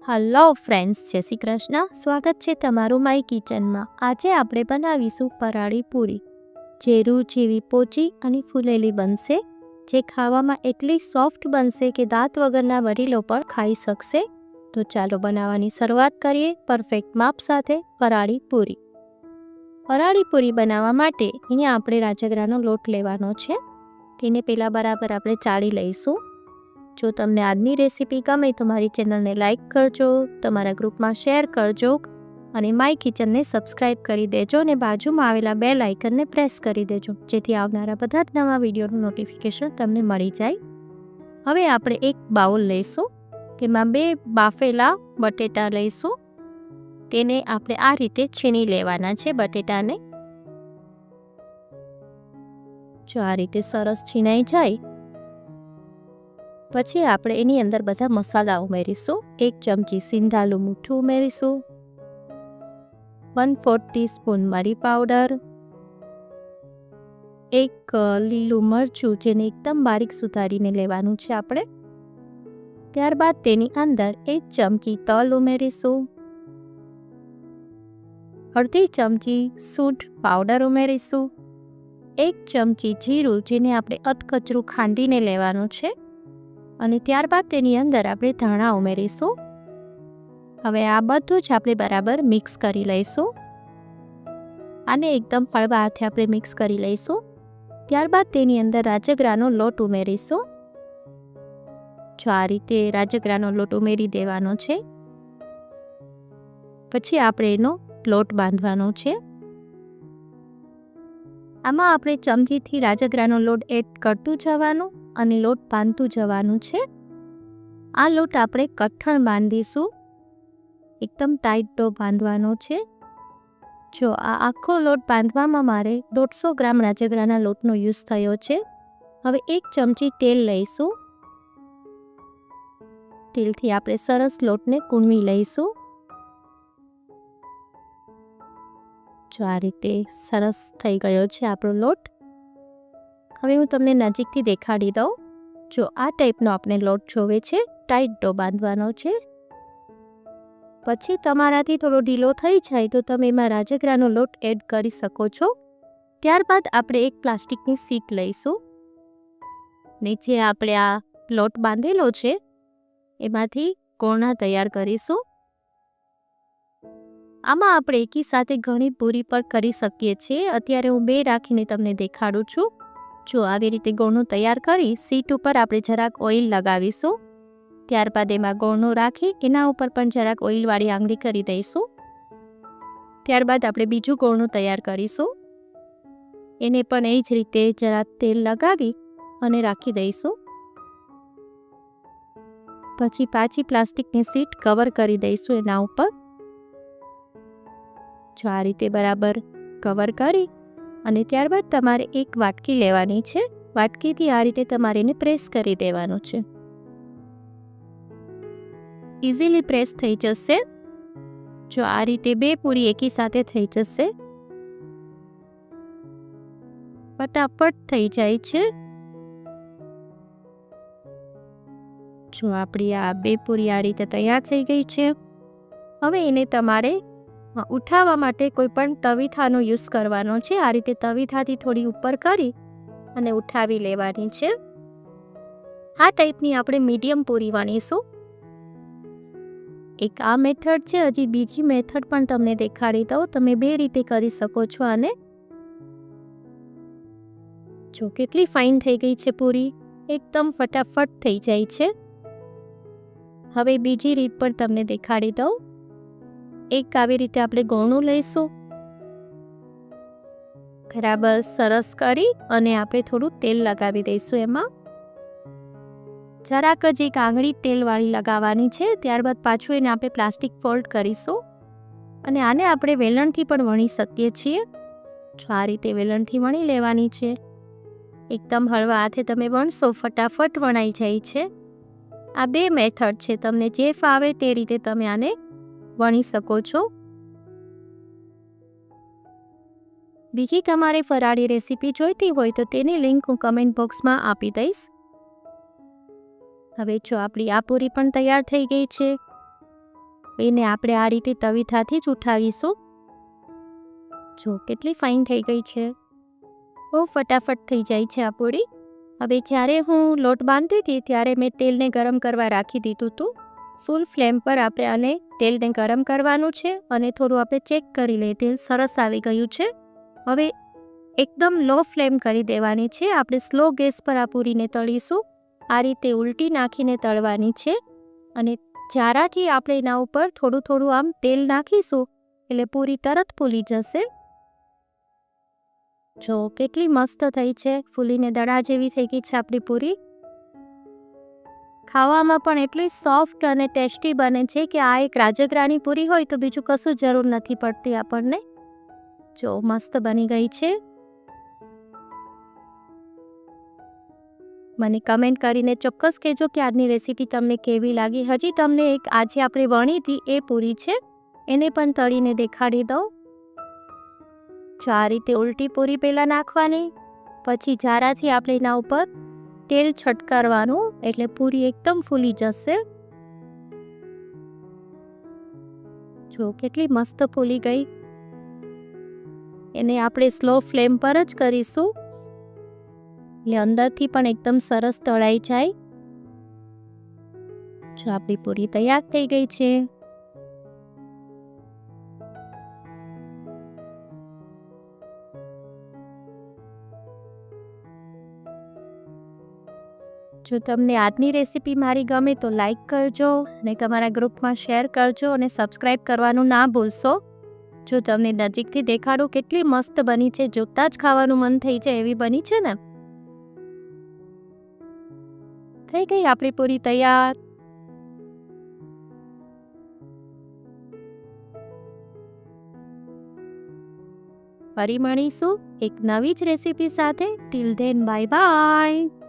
Hello friends, જય શ્રી કૃષ્ણ. સ્વાગત છે તમારું માય કિચનમાં. આજે આપણે બનાવીશું ફરાળી પૂરી, જે રૂ જેવી પોચી અને ફૂલેલી બનશે, જે ખાવામાં એટલી સોફ્ટ બનશે કે દાંત વગરના વડીલો પણ ખાઈ શકશે. તો ચાલો બનાવવાની શરૂઆત કરીએ પરફેક્ટ માપ સાથે ફરાળી પૂરી. ફરાળી પૂરી બનાવવા માટે અહીંયા આપણે રાજગરાનો લોટ લેવાનો છે. તેને પહેલાં બરાબર આપણે ચાળી લઈશું. જો તમને આજની રેસીપી ગમે તો મારી ચેનલને લાઇક કરજો, તમારા ગ્રુપમાં શેર કરજો અને માય કિચનને સબસ્ક્રાઈબ કરી દેજો અને બાજુમાં આવેલા બેલ આઇકનને પ્રેસ કરી દેજો, જેથી આવનારા બધા જ નવા વિડીયોનું નોટિફિકેશન તમને મળી જાય. હવે આપણે એક બાઉલ લઈશું, તેમાં 2 બાફેલા બટેટા લઈશું. તેને આપણે આ રીતે છીણી લેવાના છે બટેટાને. જો આ રીતે સરસ છીણાઈ જાય પછી આપણે એની અંદર બધા મસાલા ઉમેરીશું. 1 ચમચી સિંધાલું મીઠું ઉમેરીશું, 1/4 ટીસ્પૂન મરી પાવડર, 1 લીલું મરચું જેને એકદમ બારીક સુધારીને લેવાનું છે આપણે. ત્યારબાદ તેની અંદર 1 ચમચી તલ ઉમેરીશું, અડધી ચમચી સૂંઠ પાવડર ઉમેરીશું, 1 ચમચી જીરું જેને આપણે અધકચરું ખાંડીને લેવાનું છે, અને ત્યારબાદ તેની અંદર આપણે ધાણા ઉમેરીશું. હવે આ બધું જ આપણે બરાબર મિક્સ કરી લઈશું. આને એકદમ હળવા હાથે આપણે મિક્સ કરી લઈશું. ત્યારબાદ તેની અંદર રાજગરાનો લોટ ઉમેરીશું. જો આ રીતે રાજગરાનો લોટ ઉમેરી દેવાનો છે. પછી આપણે એનો લોટ બાંધવાનો છે. આમાં આપણે ચમચીથી રાજગરાનો લોટ એડ કરતું જવાનું અને લોટ બાંધતું જવાનું છે. આ લોટ આપણે કઠણ બાંધીશું, એકદમ ટાઈટ ડો બાંધવાનો છે. જો આ આખો લોટ બાંધવામાં મારે 150 ગ્રામ રાજગરાના લોટનો યુઝ થયો છે. હવે 1 ચમચી તેલ લઈશું. તેલથી આપણે સરસ લોટને કૂણવી લઈશું. જો આ રીતે સરસ થઈ ગયો છે આપણો લોટ. હવે હું તમને નજીકથી દેખાડી દઉં. જો આ ટાઈપનો આપણે લોટ જોવે છે, ટાઈટ ડો બાંધવાનો છે. પછી તમારાથી થોડો ઢીલો થઈ જાય તો તમે એમાં રાજગરાનો લોટ એડ કરી શકો છો. ત્યારબાદ આપણે એક પ્લાસ્ટિકની શીટ લઈશું. નીચે આપણે આ લોટ બાંધેલો છે એમાંથી કોરણા તૈયાર કરીશું. આમાં આપણે એકી સાથે ઘણી પૂરી પણ કરી શકીએ છીએ. અત્યારે હું 2 રાખીને તમને દેખાડું છું. જો આવી રીતે ગોળનું તૈયાર કરી શીટ ઉપર આપણે જરાક ઓઇલ લગાવીશું. ત્યારબાદ એમાં ગોળનું રાખી એના ઉપર પણ જરાક ઓઇલવાળી આંગળી કરી દઈશું. ત્યારબાદ આપણે બીજું ગોળનું તૈયાર કરીશું. એને પણ એ જ રીતે જરાક તેલ લગાવી અને રાખી દઈશું. પછી પાછી પ્લાસ્ટિકની શીટ કવર કરી દઈશું એના ઉપર. જો આ રીતે બરાબર કવર કરી અને ત્યારબાદ તમારે એક વાટકી લેવાની છે. વાટકીથી આ રીતે તમારે એને પ્રેસ કરી દેવાનું છે. ઇઝીલી પ્રેસ થઈ જશે. જો આ રીતે 2 પૂરી એકી સાથે થઈ જશે. ફટાફટ થઈ જાય છે. જો આપણી આ 2 પૂરી આ રીતે તૈયાર થઈ ગઈ છે. હવે એને તમારે ઉઠાવવા માટે કોઈ પણ તવીથાનો યુઝ કરવાનો છે. આ રીતે તવીથાથી થોડી ઉપર કરી અને ઉઠાવી લેવાની છે. આ ટાઈપની આપણે મીડિયમ પૂરી વણીશું. એક આ મેથડ છે. હજી બીજી મેથડ પણ તમને દેખાડી દઉં. તમે 2 રીતે કરી શકો છો આને. જો કેટલી ફાઇન થઈ ગઈ છે પૂરી, એકદમ ફટાફટ થઈ જાય છે. હવે બીજી રીત પણ તમને દેખાડી દઉં. એક આવી રીતે આપણે ગોળનું લઈશું. બરાબર સરસ કરી અને આપણે થોડું તેલ લગાવી દઈશું. એમાં જરાક જ એક આંગળી તેલવાળી લગાવવાની છે. ત્યારબાદ પાછું એને આપણે પ્લાસ્ટિક ફોલ્ડ કરીશું અને આને આપણે વેલણથી પણ વણી શકીએ છીએ. જો આ રીતે વેલણથી વણી લેવાની છે. એકદમ હળવા હાથે તમે વણશો, ફટાફટ વણાઈ જાય છે. આ 2 મેથડ છે. તમને જે ફાવે તે રીતે તમે આને વણી શકો છો. બીજી તમારે ફરાળી રેસીપી જોઈતી હોય તો તેની લિંક હું કમેન્ટ બોક્સમાં આપી દઈશ. હવે જો આપણી આ પૂરી પણ તૈયાર થઈ ગઈ છે. એને આપણે આ રીતે તવીથાથી જ ઉઠાવીશું. જો કેટલી ફાઇન થઈ ગઈ છે, બહુ ફટાફટ થઈ જાય છે આ પૂરી. હવે જ્યારે હું લોટ બાંધતી હતી ત્યારે મેં તેલને ગરમ કરવા રાખી દીધું હતું. ફૂલ ફ્લેમ પર આપણે આને તેલને ગરમ કરવાનું છે અને થોડું આપણે ચેક કરી લઈએ. તેલ સરસ આવી ગયું છે. હવે એકદમ લો ફ્લેમ કરી દેવાની છે. આપણે સ્લો ગેસ પર આ પૂરીને તળીશું. આ રીતે ઉલટી નાખીને તળવાની છે અને જારાથી આપણે એના ઉપર થોડું થોડું આમ તેલ નાખીશું એટલે પૂરી તરત ફૂલી જશે. જો કેટલી મસ્ત થઈ છે, ફૂલીને દડા જેવી થઈ ગઈ છે આપણી પૂરી. ખાવામાં પણ એટલી સોફ્ટ અને ટેસ્ટી બને છે કે આ એક રાજગરાની પૂરી હોય તો બીજું કશું જરૂર નથી પડતી આપણને. જો મસ્ત બની ગઈ છે. મને કમેન્ટ કરીને ચોક્કસ કહેજો કે આજની રેસીપી તમને કેવી લાગી. હજી તમને એક આજે આપણે વણી હતી એ પૂરી છે, એને પણ તળીને દેખાડી દઉં. જો આ રીતે ઉલટી પૂરી પહેલાં નાખવાની, પછી જારાથી આપણે એના ઉપર તેલ છટકારવાનું એટલે પૂરી એકદમ ફૂલી જશે. જો કેટલી મસ્ત ફૂલી ગઈ. એને આપણે સ્લો ફ્લેમ પર જ કરીશું એટલે અંદરથી પણ એકદમ સરસ તળાઈ જાય. જો આપણી પૂરી તૈયાર થઈ ગઈ છે. જો તમને આજની રેસીપી મારી ગમે તો લાઈક કરજો અને તમારા ગ્રુપમાં શેર કરજો અને સબસ્ક્રાઈબ કરવાનું ના ભૂલશો. જો તમને નજીકથી દેખાડું કેટલી મસ્ત બની છે, જોતાં જ ખાવાનું મન થઈ જાય એવી બની છે ને. થઈ ગઈ આપણી પૂરી તૈયાર. ફરી મળીશું એક નવી જ રેસીપી સાથે. Till then bye bye.